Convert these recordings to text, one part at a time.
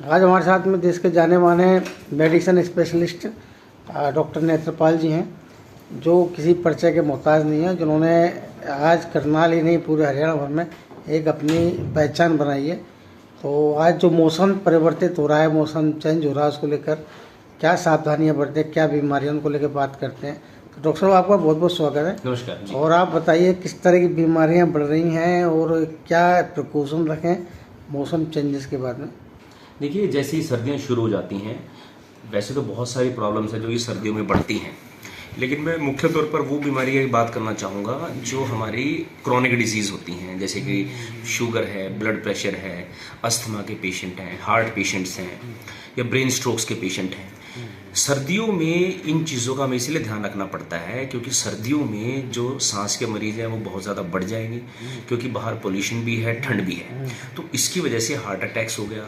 आज हमारे साथ में देश के जाने माने मेडिसिन स्पेशलिस्ट डॉक्टर नेत्रपाल जी हैं, जो किसी परिचय के मोहताज नहीं है, जिन्होंने आज करनाल ही नहीं पूरे हरियाणा भर में एक अपनी पहचान बनाई है। तो आज जो मौसम परिवर्तित हो रहा है, मौसम चेंज हो रहा है, उसको लेकर क्या सावधानियां बरतें, क्या बीमारियों को लेकर बात करते हैं। तो डॉक्टर साहब, आपका बहुत बहुत स्वागत है। नमस्कार जी। और आप बताइए किस तरह की बीमारियां बढ़ रही हैं और क्या प्रिकॉशन रखें मौसम चेंजेस के बाद में। देखिए, जैसे ही सर्दियाँ शुरू हो जाती हैं, वैसे तो बहुत सारी प्रॉब्लम्स हैं जो कि सर्दियों में बढ़ती हैं, लेकिन मैं मुख्य तौर पर वो बीमारी की बात करना चाहूँगा जो हमारी क्रॉनिक डिजीज़ होती हैं, जैसे कि शुगर है, ब्लड प्रेशर है, अस्थमा के पेशेंट हैं, हार्ट पेशेंट्स हैं या ब्रेन स्ट्रोक्स के पेशेंट हैं। सर्दियों में इन चीज़ों का हमें इसलिए ध्यान रखना पड़ता है क्योंकि सर्दियों में जो सांस के मरीज हैं वो बहुत ज़्यादा बढ़ जाएंगे, क्योंकि बाहर पोल्यूशन भी है, ठंड भी है। तो इसकी वजह से हार्ट अटैक्स हो गया,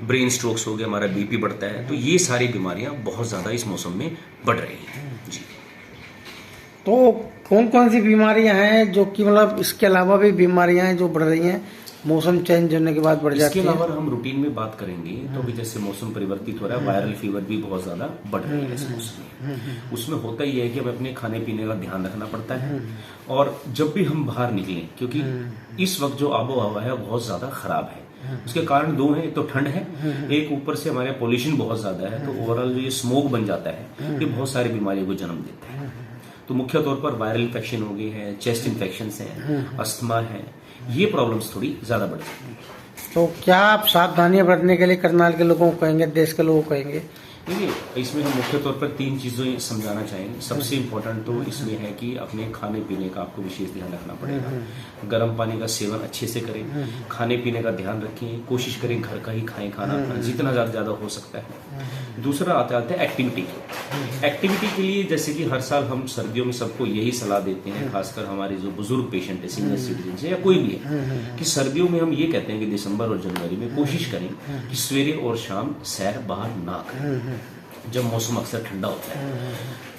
ब्रेन स्ट्रोक्स हो गया, हमारा बीपी बढ़ता है। तो ये सारी बीमारियां बहुत ज़्यादा इस मौसम में बढ़ रही हैं जी। तो कौन कौन सी बीमारियां हैं जो कि मतलब इसके अलावा भी बीमारियां हैं जो बढ़ रही हैं मौसम चेंज होने के बाद बढ़ जाती है? इसके अलावा हम रूटीन में बात करेंगे तो भी जैसे मौसम परिवर्तित हो रहा है, वायरल फीवर भी बहुत ज्यादा बढ़ रही है इस मौसम में। उसमें होता ही है कि हमें अपने खाने पीने का ध्यान रखना पड़ता है, और जब भी हम बाहर निकलें, क्योंकि इस वक्त जो आबो हवा है बहुत ज्यादा खराब है। उसके कारण दो हैं, एक तो ठंड है, एक ऊपर से हमारे पोल्यूशन बहुत ज्यादा है। तो ओवरऑल जो ये स्मोक बन जाता है, ये बहुत सारी बीमारियों को जन्म देता है। तो मुख्य तौर पर वायरल इन्फेक्शन हो गई है, चेस्ट इन्फेक्शन है, अस्थमा है, ये प्रॉब्लम्स थोड़ी ज्यादा बढ़ जाती हैं। तो क्या आप सावधानियां बरतने के लिए करनाल के लोगों को कहेंगे, देश के लोगों को कहेंगे? देखिए, इसमें हम मुख्य तौर पर तीन चीजें समझाना चाहेंगे। सबसे इम्पोर्टेंट तो इसमें है कि अपने खाने पीने का आपको विशेष ध्यान रखना पड़ेगा। गर्म पानी का सेवन अच्छे से करें, खाने पीने का ध्यान रखें, कोशिश करें घर का ही खाएं खाना, जितना ज्यादा हो सकता है। दूसरा आता है एक्टिविटी। एक्टिविटी के लिए जैसे कि हर साल हम सर्दियों में सबको यही सलाह देते हैं, खासकर हमारे जो बुजुर्ग पेशेंट है, सीनियर सिटीजन है या कोई भी है, कि सर्दियों में हम ये कहते हैं कि दिसंबर और जनवरी में कोशिश करें कि सवेरे और शाम सैर बाहर ना करें, जब मौसम अक्सर ठंडा होता है।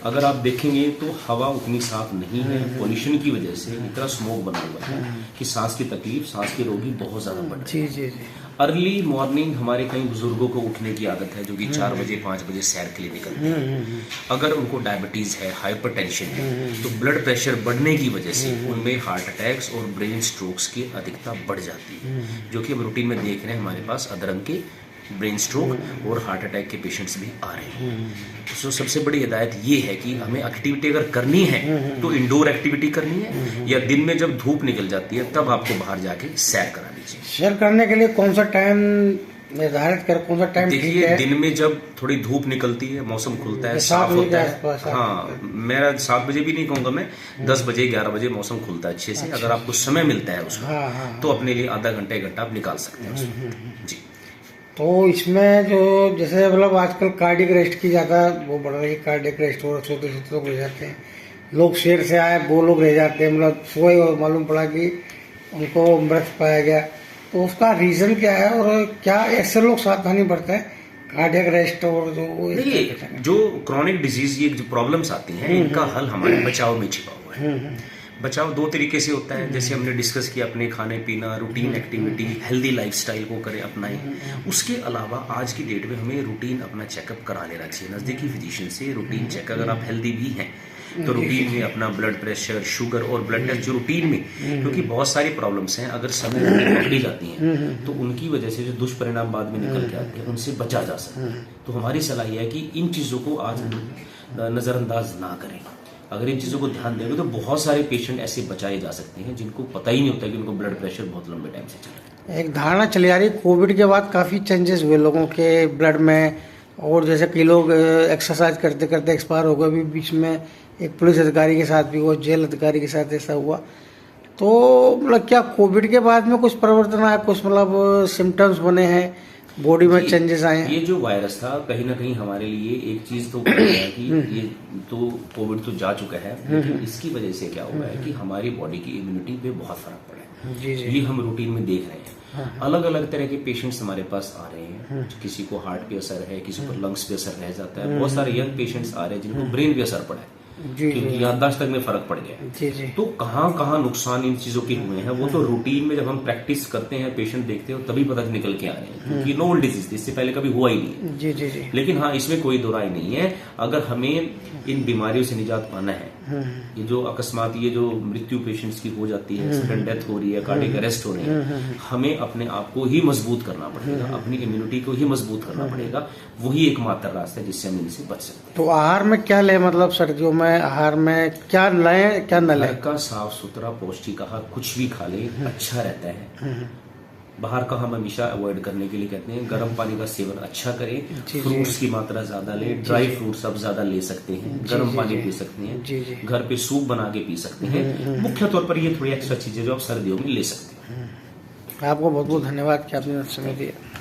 अगर आप देखेंगे तो हवा उतनी साफ नहीं है, पोल्यूशन की वजह से इतना स्मोक बना हुआ है कि सांस की तकलीफ, सांस के रोगी बहुत ज्यादा बढ़ रहे हैं। अर्ली मॉर्निंग हमारे कई बुजुर्गों को उठने की आदत है, जो कि 4 बजे 5 बजे सैर के लिए निकलते हैं। अगर उनको डायबिटीज है, हाइपरटेंशन है, तो ब्लड प्रेशर बढ़ने की वजह से उनमें हार्ट अटैक्स और ब्रेन स्ट्रोक्स की अधिकता बढ़ जाती है, जो कि हम रूटीन में देख रहे हैं। हमारे पास अधरंग के ब्रेन स्ट्रोक और हार्ट अटैक के पेशेंट्स भी आ रहे हैं। तो सबसे बड़ी हिदायत ये है कि हमें एक्टिविटी अगर करनी है तो इंडोर एक्टिविटी करनी है, या दिन में जब धूप निकल जाती है तब आपको बाहर जाके सैर करा लीजिए। सैर करने के लिए कौन सा टाइम निर्धारित कर, कौन सा टाइम? देखिए, दिन में जब थोड़ी धूप निकलती है, मौसम खुलता है, साफ होता है। हाँ, मेरा 7 बजे भी नहीं कहूंगा मैं, 10 बजे 11 बजे मौसम खुलता है अच्छे से। अगर आपको समय मिलता है उसमें तो अपने लिए आधा घंटा 1 घंटा आप निकाल सकते हैं उसमें जी। तो इसमें जो जैसे मतलब आजकल कार्डियक रेस्ट की ज़्यादा वो बढ़ रही है, कार्डियक रेस्ट और सोते सोते लोग रह जाते हैं, लोग शेर से आए वो लोग रह जाते हैं, मतलब सोए और मालूम पड़ा कि उनको मृत पाया गया। तो उसका रीज़न क्या है और क्या ऐसे लोग सावधानी बरते हैं कार्डियक रेस्ट और जो क्रॉनिक डिजीज, ये जो प्रॉब्लम्स आती हैं, इनका हल हमारे बचाव में छिपा हुआ है। बचाव 2 तरीके से होता है, जैसे हमने डिस्कस किया, अपने खाने पीना, रूटीन एक्टिविटी, हेल्दी लाइफस्टाइल को करें, अपनाएं। उसके अलावा आज की डेट में हमें रूटीन अपना चेकअप करा लेना चाहिए नज़दीकी फिजिशियन से। रूटीन चेक, अगर आप हेल्दी भी हैं तो रूटीन में अपना ब्लड प्रेशर, शुगर और ब्लड टेस्ट जो रूटीन में, क्योंकि बहुत सारी प्रॉब्लम्स हैं, अगर समय पकड़ी जाती हैं तो उनकी वजह से जो दुष्परिणाम बाद में निकल के आते हैं उनसे बचा जा सकता है। तो हमारी सलाह यह है कि इन चीज़ों को आज नज़रअंदाज ना करें। अगर इन चीज़ों को ध्यान देंगे तो बहुत सारे पेशेंट ऐसे बचाए जा सकते हैं जिनको पता ही नहीं होता कि उनको ब्लड प्रेशर बहुत लंबे टाइम से चल रहा है। एक धारणा चली आ रही है कोविड के बाद काफ़ी चेंजेस हुए लोगों के ब्लड में, और जैसे कई लोग एक्सरसाइज करते करते एक्सपायर हो गए भी। बीच में एक पुलिस अधिकारी के साथ भी हुआ, जेल अधिकारी के साथ ऐसा हुआ। तो मतलब क्या कोविड के बाद में कुछ परिवर्तन आया, कुछ मतलब सिम्टम्स बने हैं, बॉडी में चेंजेस आए हैं? ये जो वायरस था कहीं ना कहीं हमारे लिए एक चीज तो है कि ये तो कोविड तो जा चुका है, लेकिन इसकी वजह से क्या हुआ है कि हमारी बॉडी की इम्यूनिटी पे बहुत फर्क पड़ा है। ये हम रूटीन में देख रहे हैं। अलग अलग तरह के पेशेंट्स हमारे पास आ रहे हैं, किसी को हार्ट पे असर है, किसी को लंग्स पे असर रह जाता है, बहुत सारे यंग पेशेंट्स आ रहे हैं जिनको ब्रेन पे असर पड़ा है। जी, क्योंकि जी। याददाश्त तक में फर्क पड़ गया है। जी जी। तो कहाँ कहाँ नुकसान इन चीजों के हुए हैं वो तो रूटीन में जब हम प्रैक्टिस करते हैं, पेशेंट देखते हो, तभी पता निकल के आ रहे हैं, क्योंकि नोवल डिजीज इससे पहले कभी हुआ ही नहीं। जी जी जी। लेकिन हाँ, इसमें कोई दो राय नहीं है, अगर हमें इन बीमारियों से निजात पाना है, ये जो अकस्मात ये जो मृत्यु पेशेंट्स की हो जाती है, सडन डेथ हो रही है, कार्डियक अरेस्ट हो रहे हैं, हमें अपने आप को ही मजबूत करना पड़ेगा, अपनी इम्यूनिटी को ही मजबूत करना पड़ेगा। वही एकमात्र रास्ता है जिससे हम इनसे बच सकते हैं। तो आहार में क्या लें, मतलब सर्दियों में आहार में क्या लें क्या न लें? घर का साफ सुथरा पौष्टिक आहार कुछ भी खा ले अच्छा रहता है। बाहर का हम हमेशा अवॉइड करने के लिए कहते हैं। गर्म पानी का सेवन अच्छा करें, फ्रूट्स की मात्रा ज्यादा ले, ड्राई फ्रूट्स आप ज्यादा ले सकते हैं, गर्म पानी पी सकते हैं, जी जी। घर पे सूप बना के पी सकते हैं। मुख्य तौर पर ये थोड़ी एक्स्ट्रा चीजें जो आप सर्दियों में ले सकते हैं। आपको बहुत बहुत धन्यवाद कि आपने समय दिया।